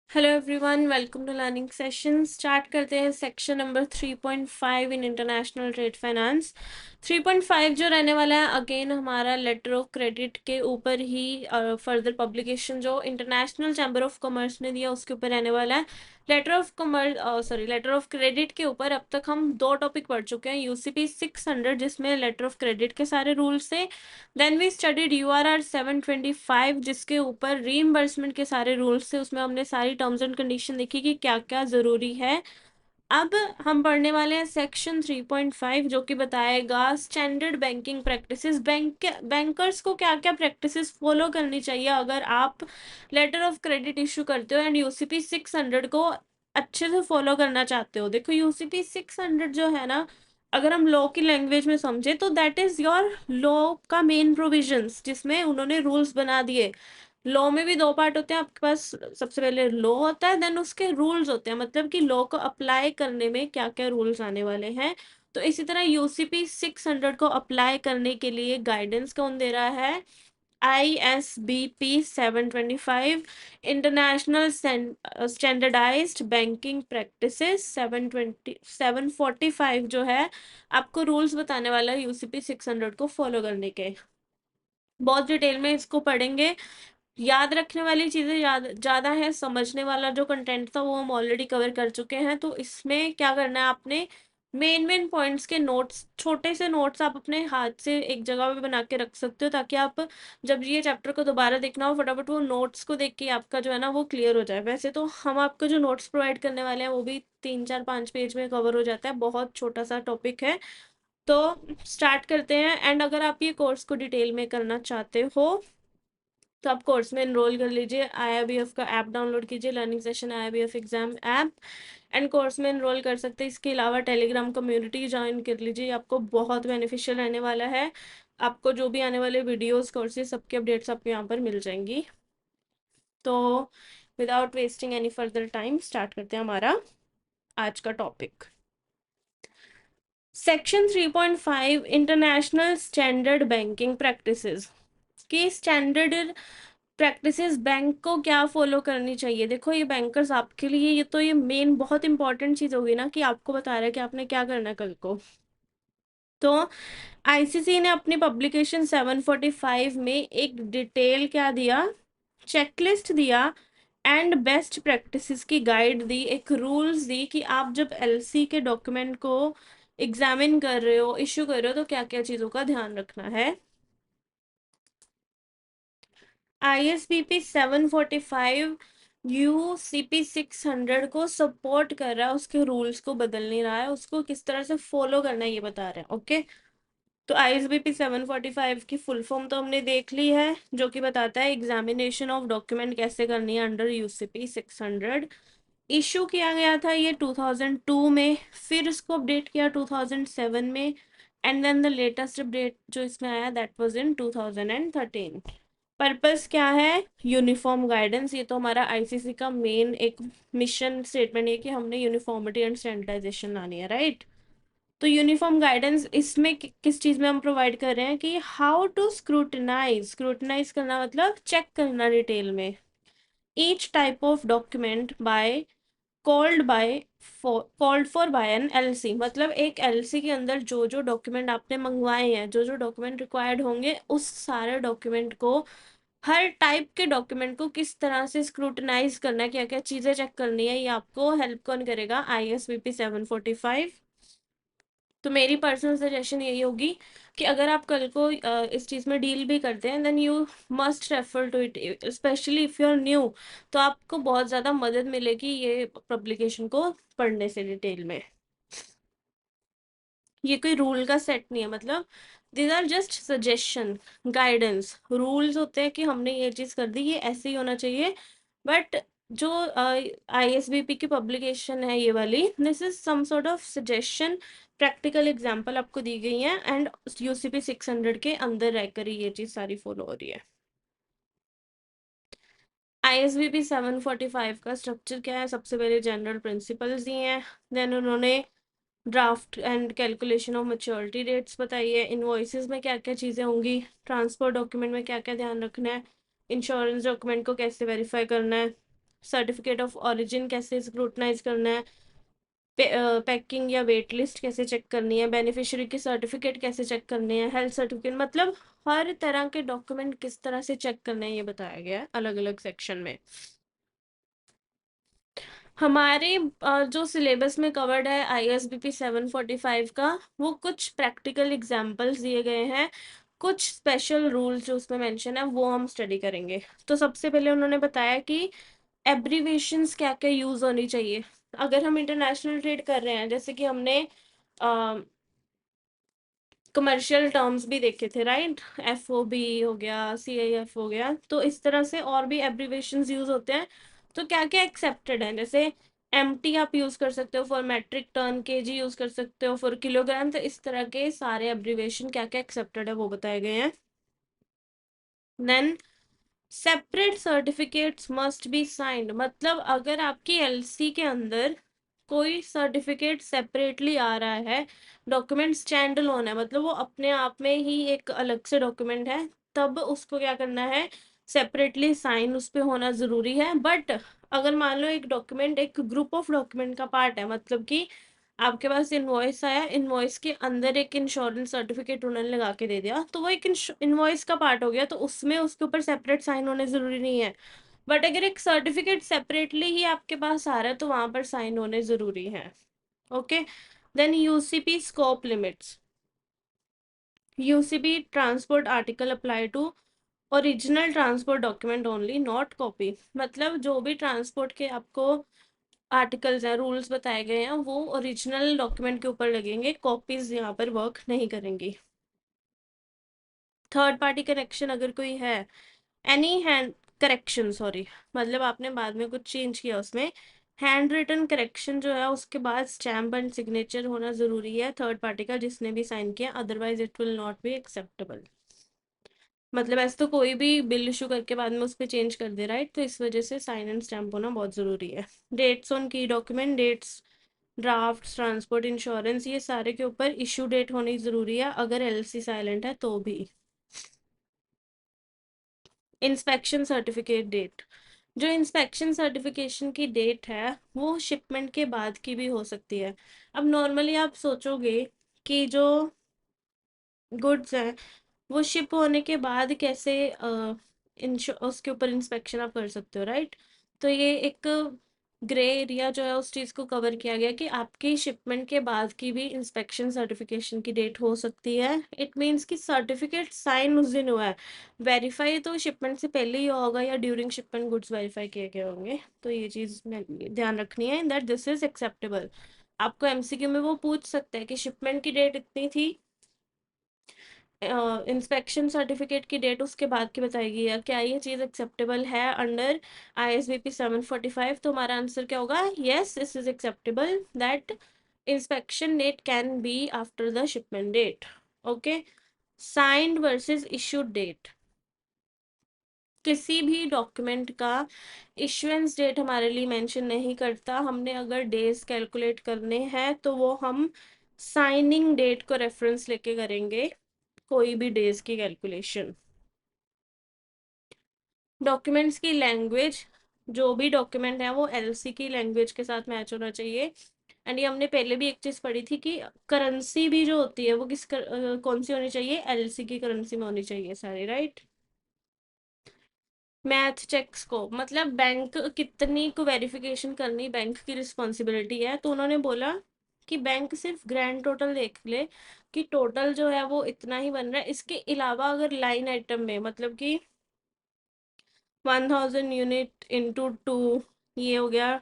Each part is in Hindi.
Hello everyone, welcome to learning session. Start करते हैं section number 3.5 in international trade finance. 3.5 जो रहने वाला है अगेन हमारा लेटर ऑफ क्रेडिट के ऊपर ही फर्दर पब्लिकेशन जो इंटरनेशनल चैम्बर ऑफ कॉमर्स ने दिया उसके ऊपर रहने वाला है। लेटर ऑफ क्रेडिट के ऊपर अब तक हम दो टॉपिक पढ़ चुके हैं, यूसीपी 600 जिसमें लेटर ऑफ क्रेडिट के सारे रूल्स थे। देन वी स्टडीड यूआरआर 725 जिसके ऊपर रीइंबर्समेंट के सारे रूल्स थे, उसमें हमने सारी टर्म्स एंड कंडीशन देखी कि क्या क्या ज़रूरी है। अब हम पढ़ने वाले हैं सेक्शन 3.5 जो कि बताएगा स्टैंडर्ड बैंकिंग प्रैक्टिसेस। बैंकर्स को क्या क्या प्रैक्टिसेस फॉलो करनी चाहिए अगर आप लेटर ऑफ क्रेडिट इशू करते हो एंड यूसीपी 600 को अच्छे से फॉलो करना चाहते हो। देखो यूसीपी 600 जो है ना, अगर हम लॉ की लैंग्वेज में समझे तो दैट इज योर लॉ का मेन प्रोविजंस जिसमें उन्होंने रूल्स बना दिए। लॉ में भी दो पार्ट होते हैं आपके पास, सबसे पहले लॉ होता है देन उसके रूल्स होते हैं, मतलब कि लॉ को अप्लाई करने में क्या क्या रूल्स आने वाले हैं। तो इसी तरह यूसीपी 600 को अप्लाई करने के लिए गाइडेंस कौन दे रहा है? ISBP 725 international standardized banking practices 745 जो है आपको रूल्स बताने वाला है यूसीपी 600 को फॉलो करने के। बहुत डिटेल में इसको पढ़ेंगे। याद रखने वाली चीज़ें ज़्यादा है, समझने वाला जो कंटेंट था वो हम ऑलरेडी कवर कर चुके हैं। तो इसमें क्या करना है आपने, मेन पॉइंट्स के नोट्स, छोटे से नोट्स आप अपने हाथ से एक जगह पे बना के रख सकते हो ताकि आप जब ये चैप्टर को दोबारा देखना हो फटाफट वो नोट्स को देख के आपका जो है ना वो क्लियर हो जाए। वैसे तो हम आपको जो नोट्स प्रोवाइड करने वाले हैं वो भी 3 4 5 पेज में कवर हो जाता है, बहुत छोटा सा टॉपिक है। तो स्टार्ट करते हैं। एंड अगर आप ये कोर्स को डिटेल में करना चाहते हो तो आप कोर्स में एनरोल कर लीजिए। IIBF का ऐप डाउनलोड कीजिए, learning session IIBF exam app, and course में एनरोल कर सकते हैं। इसके अलावा टेलीग्राम कम्युनिटी ज्वाइन कर लीजिए, आपको बहुत बेनिफिशियल रहने वाला है। आपको जो भी आने वाले वीडियोस कोर्सेज सबकी अपडेट्स आपको यहाँ पर मिल जाएंगी। तो without wasting any further time start करते हैं हमारा आज का topic. Section 3.5 international standard banking practices की स्टैंडर्ड प्रैक्टिसेस बैंक को क्या फॉलो करनी चाहिए। देखो ये बैंकर्स आपके लिए ये मेन बहुत इंपॉर्टेंट चीज़ होगी ना कि आपको बता रहा है कि आपने क्या करना है कल को। तो आईसीसी ने अपनी पब्लिकेशन 745 में एक डिटेल क्या दिया, चेकलिस्ट दिया एंड बेस्ट प्रैक्टिसेस की गाइड दी, एक रूल्स दी कि आप जब एलसी के डॉक्यूमेंट को एग्जामिन कर रहे हो, इशू कर रहे हो, तो क्या क्या चीज़ों का ध्यान रखना है। ISBP 745 UCP 600 को सपोर्ट कर रहा है, उसके रूल्स को बदल नहीं रहा है, उसको किस तरह से फॉलो करना है ये बता रहे हैं। ओके, तो ISBP 745 की फुल फॉर्म तो हमने देख ली है जो कि बताता है एग्जामिनेशन ऑफ डॉक्यूमेंट कैसे करनी है अंडर UCP 600। इशू किया गया था ये 2002 में, फिर इसको अपडेट किया 2007 में, and then the latest update जो इसमें आया दैट वाज इन 2013। पर्पस क्या है? Uniform guidance. ये तो हमारा आईसीसी का मेन एक मिशन स्टेटमेंट है कि हमने यूनिफॉर्मिटी एंड स्टैंडर्डाइजेशन लानी है, राइट। तो यूनिफॉर्म गाइडेंस इसमें किस चीज़ में हम प्रोवाइड कर रहे हैं कि हाउ टू स्क्रूटनाइज करना मतलब चेक करना डिटेल में each type of document by called for by an LC, मतलब एक एलसी के अंदर जो जो डॉक्यूमेंट आपने मंगवाए हैं, जो जो डॉक्यूमेंट रिक्वायर्ड होंगे, उस सारे डॉक्यूमेंट को, हर टाइप के डॉक्यूमेंट को किस तरह से स्क्रूटनाइज करना है, क्या क्या चीज़ें चेक करनी है, ये आपको हेल्प कौन करेगा? ISBP 745। तो मेरी पर्सनल सजेशन यही होगी कि अगर आप कल को इस चीज़ में डील भी करते हैं then you must refer to it, specially if you are new. तो आपको बहुत ज़्यादा मदद मिलेगी ये पब्लिकेशन को पढ़ने से डिटेल में। ये कोई रूल का सेट नहीं है, मतलब these are just suggestion, guidance. Rules होते हैं कि हमने ये चीज़ कर दी, ये ऐसे ही होना चाहिए। बट जो ISBP की पब्लिकेशन है ये वाली, this is some sort of suggestion, practical example आपको दी गई है एंड UCP 600 के अंदर रहकर ही ये चीज़ सारी फॉलो हो रही है। ISBP 745 का स्ट्रक्चर क्या है? सबसे पहले जनरल प्रिंसिपल्स दिए हैं, देन उन्होंने draft and calculation of maturity dates बताई है, इनवॉइसेस में क्या क्या चीज़ें होंगी, ट्रांसपोर्ट डॉक्यूमेंट में क्या क्या ध्यान रखना है, इंश्योरेंस डॉक्यूमेंट को कैसे वेरीफाई करना है, सर्टिफिकेट ऑफ ओरिजिन कैसे स्क्रूटनाइज करना है, पैकिंग या वेट लिस्ट कैसे चेक करनी है, बेनिफिशियरी की सर्टिफिकेट कैसे चेक करनी है, हेल्थ सर्टिफिकेट, मतलब हर तरह के डॉक्यूमेंट किस तरह से चेक करने हैं ये बताया गया है अलग अलग सेक्शन में। हमारे जो सिलेबस में कवर्ड है ISBP 745 का, वो कुछ प्रैक्टिकल एग्जांपल्स दिए गए हैं, कुछ स्पेशल रूल्स जो उसमें मेंशन है वो हम स्टडी करेंगे। तो सबसे पहले उन्होंने बताया कि एब्रीविएशंस क्या क्या यूज होनी चाहिए अगर हम इंटरनेशनल ट्रेड कर रहे हैं, जैसे कि हमने कमर्शियल टर्म्स भी देखे थे, राइट, FOB हो गया, CIF हो गया, तो इस तरह से और भी एब्रीविएशंस यूज होते हैं। तो क्या क्या एक्सेप्टेड है, जैसे MT आप यूज कर सकते हो for metric ton, KG use कर सकते हो फॉर किलोग्राम, तो इस तरह के सारे एब्रीविएशन क्या क्या एक्सेप्टेड है वो बताए गए हैं। Then separate certificates must be signed, मतलब अगर आपकी LC के अंदर कोई सर्टिफिकेट सेपरेटली आ रहा है, डॉक्यूमेंट स्टैंड अलोन है, मतलब वो अपने आप में ही एक अलग से डॉक्यूमेंट है, तब उसको क्या करना है, सेपरेटली साइन उस पे होना जरूरी है। बट अगर मान लो एक डॉक्यूमेंट एक ग्रुप ऑफ डॉक्यूमेंट का पार्ट है, मतलब कि आपके पास इनवॉइस आया, इनवॉइस के अंदर एक इंश्योरेंस सर्टिफिकेट उन्होंने लगा के दे दिया, तो वो एक इनवॉइस का पार्ट हो गया, तो उसमें उसके ऊपर सेपरेट साइन होने जरूरी नहीं है। बट अगर एक सर्टिफिकेट सेपरेटली ही आपके पास आ रहा है तो वहां पर साइन होने जरूरी है। Okay. Then UCP scope limits, UCP transport article apply to original transport document only, not copy, मतलब जो भी ट्रांसपोर्ट के आपको आर्टिकल्स हैं, रूल्स बताए गए हैं, वो ओरिजिनल डॉक्यूमेंट के ऊपर लगेंगे, कॉपीज यहाँ पर वर्क नहीं करेंगी। थर्ड पार्टी करेक्शन अगर कोई है, एनी हैंड करेक्शन, सॉरी, मतलब आपने बाद में कुछ चेंज किया उसमें, हैंड रिटन करेक्शन जो है उसके बाद स्टैम्प एंड सिग्नेचर होना जरूरी है थर्ड पार्टी का जिसने भी साइन किया, otherwise it will not be acceptable. मतलब ऐसे तो कोई भी बिल इशू करके बाद में उस पर चेंज कर दे, राइट, तो इस वजह से साइन एंड स्टैम्प होना बहुत ज़रूरी है। डेट्स ऑन की document, dates, draft, transport insurance, ये सारे के ऊपर इशू डेट होनी ज़रूरी है, अगर LC साइलेंट है तो भी। इंस्पेक्शन सर्टिफिकेट डेट, जो इंस्पेक्शन सर्टिफिकेशन की डेट है वो शिपमेंट के बाद की भी हो सकती है। अब नॉर्मली आप सोचोगे कि जो गुड्स हैं वो शिप होने के बाद कैसे उसके ऊपर इंस्पेक्शन आप कर सकते हो, राइट, तो ये एक ग्रे एरिया जो है उस चीज़ को कवर किया गया कि आपकी शिपमेंट के बाद की भी इंस्पेक्शन सर्टिफिकेशन की डेट हो सकती है। इट मीन्स कि सर्टिफिकेट साइन उस दिन हुआ है, वेरीफाई तो शिपमेंट से पहले ही होगा या ड्यूरिंग शिपमेंट गुड्स वेरीफाई किए गए होंगे, तो ये चीज़ ध्यान रखनी है दैट दिस इज एक्सेप्टेबल। आपको MCQ में वो पूछ सकते हैं कि शिपमेंट की डेट इतनी थी, इंस्पेक्शन सर्टिफिकेट की डेट उसके बाद की बताएगी, या क्या ये चीज़ एक्सेप्टेबल है अंडर ISBP 745, तो हमारा आंसर क्या होगा, yes this is acceptable, that inspection date can be after the shipment date. Okay. Signed versus issued date, किसी भी डॉक्यूमेंट का इश्यूएंस डेट हमारे लिए मेंशन नहीं करता, हमने अगर डेज कैलकुलेट करने हैं तो वो हम साइनिंग डेट को रेफरेंस लेके करेंगे कोई भी डेज की कैलकुलेशन। डॉक्यूमेंट्स की लैंग्वेज, जो भी डॉक्यूमेंट है वो LC की लैंग्वेज के साथ मैच होना चाहिए। एंड ये हमने पहले भी एक चीज़ पढ़ी थी कि करेंसी भी जो होती है वो कौन सी होनी चाहिए, LC की करेंसी में होनी चाहिए सारी, राइट। मैथ चेक्स को, मतलब बैंक कितनी को वेरिफिकेशन करनी बैंक की रिस्पॉन्सिबिलिटी है, तो उन्होंने बोला कि बैंक सिर्फ ग्रैंड टोटल देख ले कि टोटल जो है वो इतना ही बन रहा है, इसके अलावा अगर लाइन आइटम में, मतलब कि 1000 यूनिट इंटू 2, ये हो गया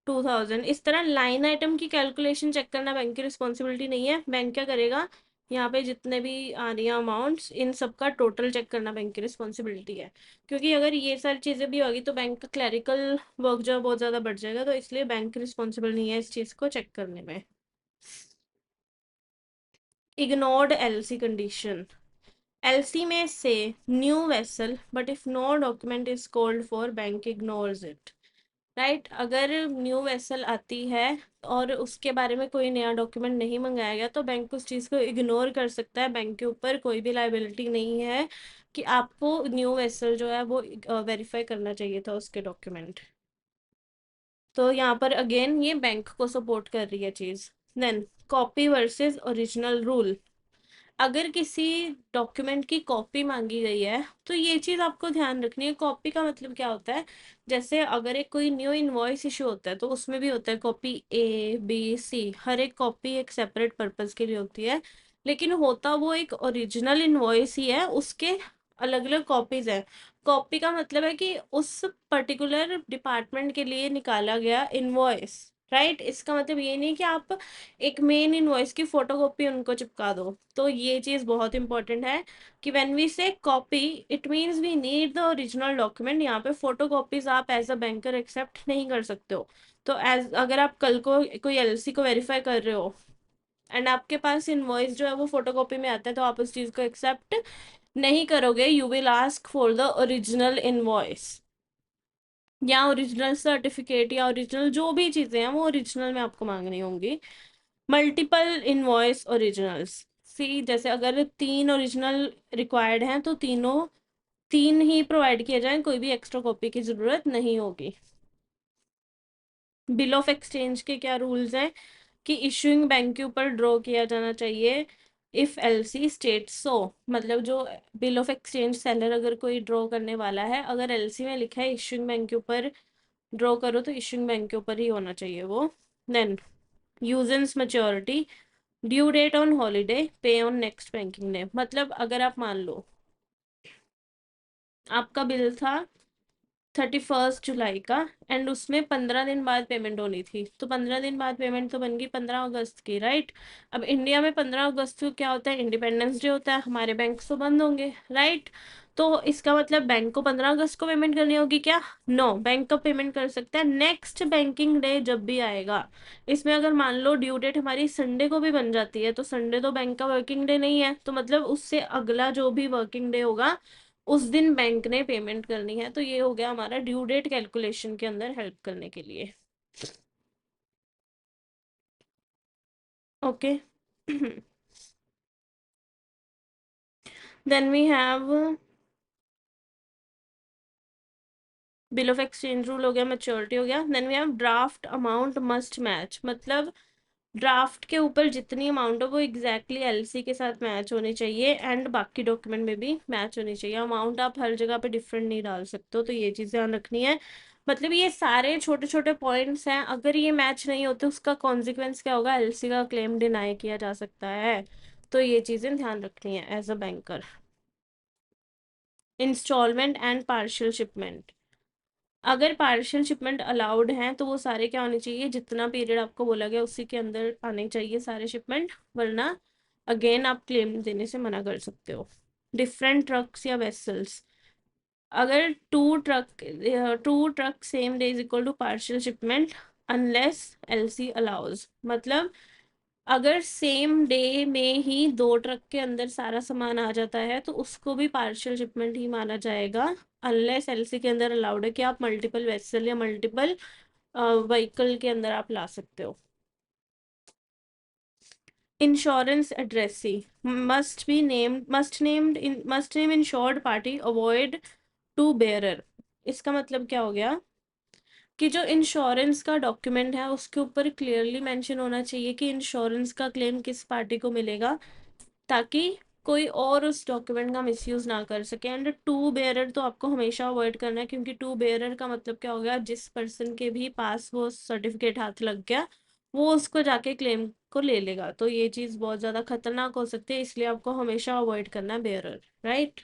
2000, इस तरह लाइन आइटम की कैलकुलेशन चेक करना बैंक की रिस्पॉन्सिबिलिटी नहीं है। बैंक क्या करेगा, यहाँ पे जितने भी आ रही हैं अमाउंट्स इन सब का टोटल चेक करना बैंक की रिस्पॉन्सिबिलिटी है, क्योंकि अगर ये सारी चीज़ें भी होगी तो बैंक का क्लैरिकल वर्क जो है बहुत ज़्यादा बढ़ जाएगा, तो इसलिए बैंक रिस्पॉन्सिबल नहीं है इस चीज़ को चेक करने में। इग्नोर्ड LC कंडीशन, LC में से new vessel but if no document is called for bank ignores it, right, अगर न्यू वेसल आती है और उसके बारे में कोई नया डॉक्यूमेंट नहीं मंगाया गया तो बैंक उस चीज़ को इग्नोर कर सकता है, बैंक के ऊपर कोई भी लाइबिलिटी नहीं है कि आपको न्यू वेसल जो है वो वेरीफाई करना चाहिए था उसके डॉक्यूमेंट। तो यहाँ पर अगेन ये बैंक को सपोर्ट कर रही है चीज। Then copy versus original rule. अगर किसी डॉक्यूमेंट की कॉपी मांगी गई है तो ये चीज आपको ध्यान रखनी है। कॉपी का मतलब क्या होता है, जैसे अगर एक कोई न्यू इनवॉइस इशू होता है तो उसमें भी होता है कॉपी A B C, हर एक कॉपी एक सेपरेट पर्पस के लिए होती है, लेकिन होता वो एक ओरिजिनल इनवॉइस ही है, उसके अलग अलग कॉपीज है। कॉपी का मतलब है कि उस पर्टिकुलर डिपार्टमेंट के लिए निकाला गया इनवॉइस, राइट। इसका मतलब ये नहीं कि आप एक मेन इनवॉइस की फोटोकॉपी उनको चिपका दो। तो ये चीज बहुत इंपॉर्टेंट है कि when we say copy it means we need the original document. यहाँ पे फोटोकॉपीज आप एज अ बैंकर एक्सेप्ट नहीं कर सकते हो। तो एज अगर आप कल को कोई एलसी को वेरीफाई कर रहे हो एंड आपके पास इनवॉइस जो है वो फोटोकॉपी में आता है तो आप उस चीज को एक्सेप्ट नहीं करोगे। You will ask for the original invoice या ओरिजिनल सर्टिफिकेट या ओरिजिनल जो भी चीजें हैं वो ओरिजिनल में आपको मांगनी होंगी। Multiple invoice originals. सी जैसे अगर 3 ओरिजिनल रिक्वायर्ड हैं तो तीनों तीन ही प्रोवाइड किए जाएं, कोई भी एक्स्ट्रा कॉपी की जरूरत नहीं होगी। बिल ऑफ एक्सचेंज के क्या रूल्स हैं कि इशूइंग बैंक के ऊपर ड्रॉ किया जाना चाहिए इफ एलसी स्टेट सो। मतलब जो बिल ऑफ एक्सचेंज सेलर अगर कोई ड्रॉ करने वाला है, अगर एलसी में लिखा है इशूइंग बैंक के ऊपर ड्रॉ करो तो इशूइंग बैंक के ऊपर ही होना चाहिए वो। Then usance maturity, due date on holiday, pay on next banking day. मतलब अगर आप मान लो आपका बिल था 31 जुलाई का एंड उसमें 15 दिन बाद पेमेंट होनी थी, तो 15 दिन बाद पेमेंट तो बन गई 15 अगस्त की, राइट। अब इंडिया में 15 अगस्त को क्या होता है, इंडिपेंडेंस डे होता है, हमारे बैंक तो बंद होंगे, राइट। तो इसका मतलब बैंक को 15 अगस्त को पेमेंट करनी होगी क्या? नो, बैंक कब पेमेंट कर सकता है? नेक्स्ट बैंकिंग डे जब भी आएगा। इसमें अगर मान लो ड्यू डेट हमारी संडे को भी बन जाती है तो संडे तो बैंक का वर्किंग डे नहीं है, तो मतलब उससे अगला जो भी वर्किंग डे होगा उस दिन बैंक ने पेमेंट करनी है। तो ये हो गया हमारा ड्यू डेट कैलकुलेशन के अंदर हेल्प करने के लिए। Okay. Then we have bill of exchange rule हो गया, मेच्योरिटी हो गया। Then we have draft amount must match. मतलब ड्राफ्ट के ऊपर जितनी अमाउंट हो वो एग्जैक्टली एलसी के साथ मैच होनी चाहिए एंड बाकी डॉक्यूमेंट में भी मैच होनी चाहिए। अमाउंट आप हर जगह पे डिफरेंट नहीं डाल सकते हो, तो ये चीज़ ध्यान रखनी है। मतलब ये सारे छोटे छोटे पॉइंट्स हैं, अगर ये मैच नहीं होते उसका कॉन्सिक्वेंस क्या होगा, एलसी का क्लेम डिनाई किया जा सकता है। तो ये चीज़ें ध्यान रखनी है as a banker. Instalment and partial shipment. अगर पार्शियल शिपमेंट अलाउड हैं तो वो सारे क्या होने चाहिए, जितना पीरियड आपको बोला गया उसी के अंदर आने चाहिए सारे शिपमेंट, वरना अगेन आप क्लेम देने से मना कर सकते हो। डिफरेंट ट्रक्स या वेसल्स। अगर two truck same day is equal to partial shipment unless LC allows. मतलब अगर सेम डे में ही 2 ट्रक के अंदर सारा सामान आ जाता है तो उसको भी पार्शियल शिपमेंट ही माना जाएगा, अनलेस एलसी के अंदर अलाउड है कि आप मल्टीपल वेसल या मल्टीपल व्हीकल के अंदर आप ला सकते हो। Insurance addressee must name insured party, avoid to bearer. इसका मतलब क्या हो गया कि जो इंश्योरेंस का डॉक्यूमेंट है उसके ऊपर क्लियरली मेंशन होना चाहिए कि इंश्योरेंस का क्लेम किस पार्टी को मिलेगा, ताकि कोई और उस डॉक्यूमेंट का मिसयूज ना कर सके। एंड टू बेयरर तो आपको हमेशा अवॉइड करना है, क्योंकि टू बेयरर का मतलब क्या हो गया, जिस पर्सन के भी पास वो सर्टिफिकेट हाथ लग गया वो उसको जाके क्लेम को ले लेगा। तो ये चीज़ बहुत ज़्यादा खतरनाक हो सकती है, इसलिए आपको हमेशा अवॉइड करना है बेयरर, राइट।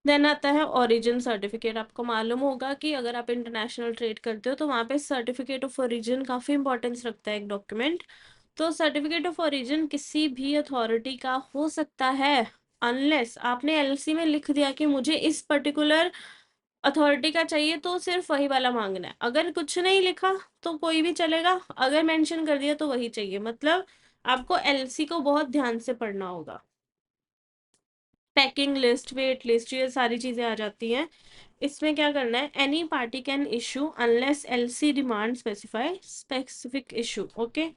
देन आता है ओरिजिन सर्टिफिकेट। आपको मालूम होगा कि अगर आप इंटरनेशनल ट्रेड करते हो तो वहाँ पे सर्टिफिकेट ऑफ ओरिजिन काफ़ी इंपॉर्टेंस रखता है एक डॉक्यूमेंट। तो सर्टिफिकेट ऑफ ओरिजिन किसी भी अथॉरिटी का हो सकता है अनलेस आपने एलसी में लिख दिया कि मुझे इस पर्टिकुलर अथॉरिटी का चाहिए, तो सिर्फ वही वाला मांगना है। अगर कुछ नहीं लिखा तो कोई भी चलेगा, अगर मेंशन कर दिया तो वही चाहिए। मतलब आपको एलसी को बहुत ध्यान से पढ़ना होगा। पैकिंग लिस्ट, वेट लिस्ट, ये सारी चीजें आ जाती हैं। इसमें क्या करना है, any party can issue unless LC demand specify specific issue. Okay.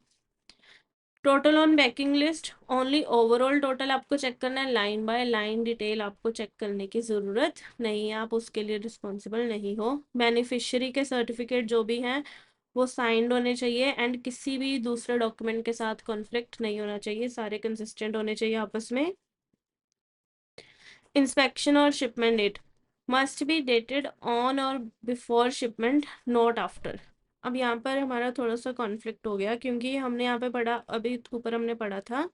Total on packing list only, overall total आपको चेक करना है, लाइन बाय लाइन डिटेल आपको चेक करने की ज़रूरत नहीं है, आप उसके लिए रिस्पॉन्सिबल नहीं हो। बेनिफिशियरी के सर्टिफिकेट जो भी हैं वो साइंड होने चाहिए एंड किसी भी दूसरे डॉक्यूमेंट के साथ कॉन्फ्लिक्ट नहीं होना चाहिए, सारे कंसिस्टेंट होने चाहिए आपस में। इंस्पेक्शन और shipment date must be dated on और बिफोर शिपमेंट, नॉट आफ्टर। अब यहाँ पर हमारा थोड़ा सा कॉन्फ्लिक्ट हो गया क्योंकि हमने यहाँ पे पढ़ा, अभी ऊपर हमने पढ़ा था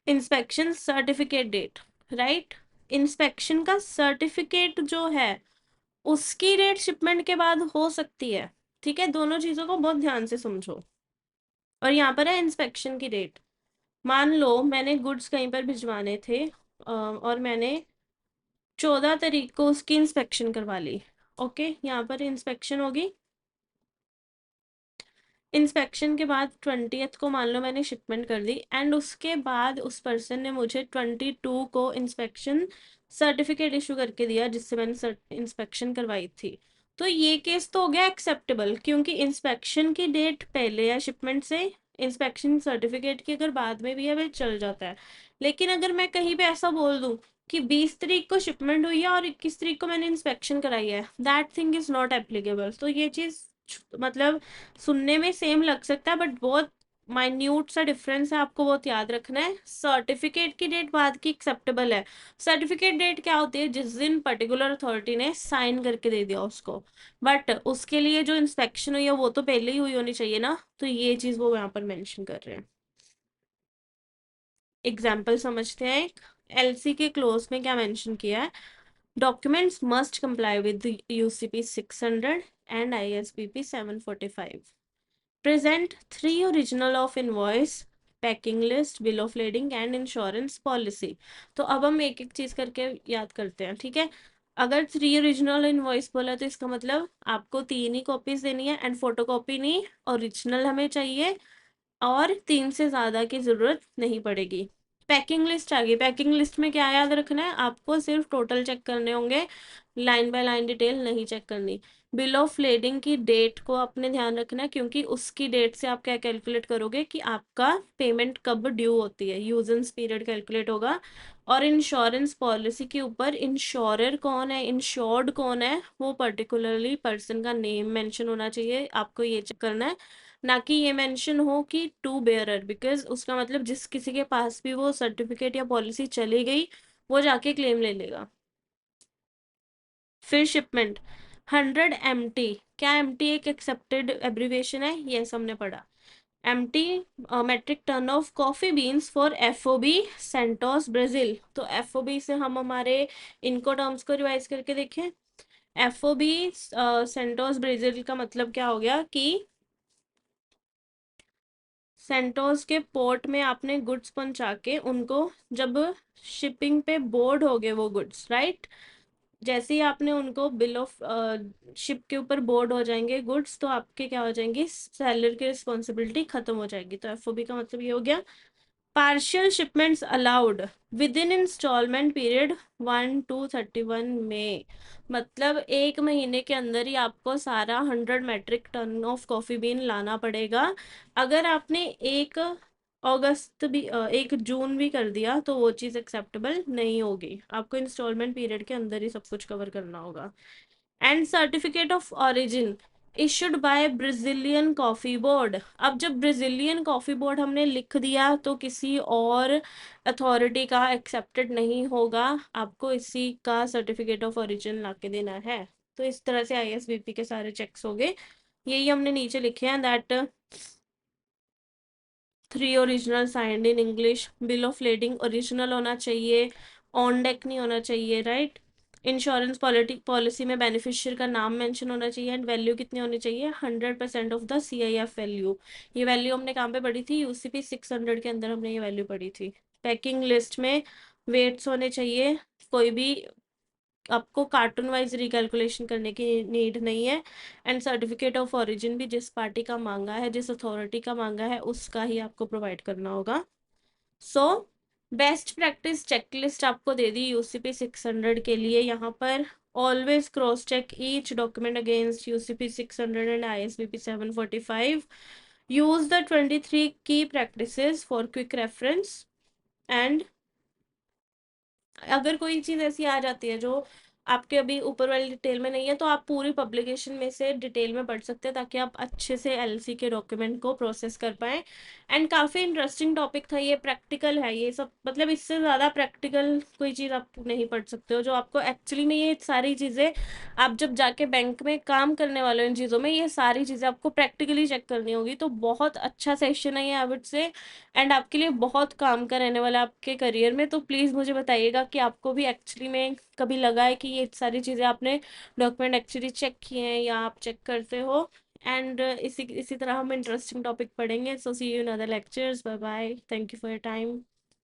inspection certificate date, right. Inspection का सर्टिफिकेट जो है उसकी डेट शिपमेंट के बाद हो सकती है, ठीक है, दोनों चीजों को बहुत ध्यान से समझो। और यहाँ पर है इंस्पेक्शन की डेट। मान लो मैंने गुड्स कहीं पर भिजवाने थे और मैंने 14 तारीख को उसकी इंस्पेक्शन करवा ली। ओके, यहाँ पर इंस्पेक्शन होगी, इंस्पेक्शन के बाद 20th को मान लो मैंने शिपमेंट कर दी एंड उसके बाद उस पर्सन ने मुझे 22 को इंस्पेक्शन सर्टिफिकेट इशू करके दिया जिससे मैंने इंस्पेक्शन करवाई थी। तो ये केस तो हो गया एक्सेप्टेबल क्योंकि इंस्पेक्शन की डेट पहले है शिपमेंट से, इंस्पेक्शन सर्टिफिकेट की अगर बाद में भी है वह चल जाता है। लेकिन अगर मैं कहीं पे ऐसा बोल दूं कि 20 तारीख को शिपमेंट हुई है और 21 तारीख को मैंने इंस्पेक्शन कराई है, that thing is not applicable. तो ये चीज मतलब सुनने में सेम लग सकता है बट बहुत माइन्यूट सा डिफरेंस है, आपको बहुत याद रखना है। सर्टिफिकेट की डेट बाद की एक्सेप्टेबल है। सर्टिफिकेट डेट क्या होती है, जिस दिन पर्टिकुलर अथॉरिटी ने साइन करके दे दिया उसको, बट उसके लिए जो इंस्पेक्शन हुई है वो तो पहले ही हुई होनी चाहिए ना, तो ये चीज वो यहाँ पर मेंशन कर रहे हैं। एग्जाम्पल समझते हैं, एक एलसी के क्लोज में क्या मेंशन किया है, documents must comply with UCP 600 and ISBP 745, present 3 original of invoice, packing list, bill of lading and insurance policy. तो अब हम एक एक चीज करके याद करते हैं, ठीक है। अगर 3 ओरिजिनल इनवॉइस बोला तो इसका मतलब आपको 3 ही कॉपीज देनी है एंड फोटो कॉपी नहीं, ओरिजिनल हमें चाहिए और 3 से ज्यादा की जरूरत नहीं पड़ेगी। पैकिंग लिस्ट आ गई, पैकिंग लिस्ट में क्या याद रखना है, आपको सिर्फ टोटल चेक करने होंगे, लाइन बाय लाइन डिटेल नहीं चेक करनी। बिल ऑफ लेडिंग की डेट को आपने ध्यान रखना है क्योंकि उसकी डेट से आप क्या कैलकुलेट करोगे कि आपका पेमेंट कब ड्यू होती है, यूजेंस पीरियड कैलकुलेट होगा। और इंश्योरेंस पॉलिसी के ऊपर इंश्योरर कौन है, इंश्योर्ड कौन है, वो पर्टिकुलरली पर्सन का नेम मेंशन होना चाहिए, आपको ये चेक करना है। ना कि ये मेंशन हो कि टू बेयरर, बिकॉज उसका मतलब जिस किसी के पास भी वो सर्टिफिकेट या पॉलिसी चली गई वो जाके क्लेम ले लेगा। फिर शिपमेंट 100 MT, क्या MT एक एक्सेप्टेड एब्रीविएशन है, ये हमने पढ़ा। MT metric ton of coffee beans for FOB Santos Brazil. तो FOB से हम हमारे इनको टर्म्स को रिवाइज करके देखें। FOB सेंटोस ब्राजील का मतलब क्या हो गया कि सेंटोस के पोर्ट में आपने गुड्स पहुंचा के उनको, जब शिपिंग पे बोर्ड हो गए वो गुड्स, राइट, जैसे ही आपने उनको बिल ऑफ शिप के ऊपर बोर्ड हो जाएंगे गुड्स तो आपके क्या हो जाएंगी, सेलर की रिस्पॉन्सिबिलिटी खत्म हो जाएगी। तो FOB का मतलब ये हो गया। Partial shipments allowed within instalment period 1 to 31 में, मतलब 1 महीने के अंदर ही आपको सारा 100 metric ton of coffee bean लाना पड़ेगा। अगर आपने 1 अगस्त भी 1 जून भी कर दिया तो वो चीज़ एक्सेप्टेबल नहीं होगी, आपको इंस्टॉलमेंट पीरियड के अंदर ही सब कुछ कवर करना होगा। And certificate of origin issued by Brazilian coffee board. अब जब ब्राजीलियन कॉफी बोर्ड हमने लिख दिया तो किसी और अथॉरिटी का एक्सेप्टेड नहीं होगा, आपको इसी का सर्टिफिकेट ऑफ ओरिजिन ला के देना है। तो इस तरह से ISBP के सारे चेक्स हो गए, यही हमने नीचे लिखे हैं, that 3 original signed in English, bill of lending original होना चाहिए, ऑन डेक नहीं होना चाहिए, राइट। इंश्योरेंस पॉलिसी में बेनिफिशियर का नाम मेंशन होना चाहिए एंड वैल्यू कितनी होनी चाहिए, 100% ऑफ द CIF वैल्यू। ये वैल्यू हमने कहाँ पे पढ़ी थी, UCP 600 के अंदर हमने ये वैल्यू पढ़ी थी। पैकिंग लिस्ट में वेट्स होने चाहिए, कोई भी आपको कार्टून वाइज रिकैलकुलेशन करने की नीड नहीं है। एंड सर्टिफिकेट ऑफ ओरिजिन भी जिस पार्टी का मांगा है, जिस अथॉरिटी का मांगा है उसका ही आपको प्रोवाइड करना होगा। सो बेस्ट प्रैक्टिस चेकलिस्ट आपको दे दी UCP 600 के लिए, यहाँ पर always cross check each document against UCP 600 and ISBP 745। Use the 23 की practices for quick reference. And अगर कोई चीज़ ऐसी आ जाती है जो आपके अभी ऊपर वाली डिटेल में नहीं है, तो आप पूरी पब्लिकेशन में से डिटेल में पढ़ सकते हैं, ताकि आप अच्छे से एलसी के डॉक्यूमेंट को प्रोसेस कर पाएँ। एंड काफ़ी इंटरेस्टिंग टॉपिक था ये, प्रैक्टिकल है ये सब, मतलब इससे ज़्यादा प्रैक्टिकल कोई चीज़ आप नहीं पढ़ सकते हो, जो आपको एक्चुअली में ये सारी चीज़ें, आप जब जाके बैंक में काम करने वाले हो इन चीज़ों में, ये सारी चीज़ें आपको प्रैक्टिकली चेक करनी होगी। तो बहुत अच्छा सेशन है ये, आई वुड से। एंड आपके लिए बहुत काम का रहने वाला है आपके करियर में। तो प्लीज़ मुझे बताइएगा कि आपको भी एक्चुअली में कभी लगा है कि ये सारी चीज़ें आपने डॉक्यूमेंट एक्चुअली चेक किए हैं या आप चेक करते हो। एंड इसी इसी तरह हम इंटरेस्टिंग टॉपिक पढ़ेंगे। So see you in other lectures. Bye bye, thank you for your time.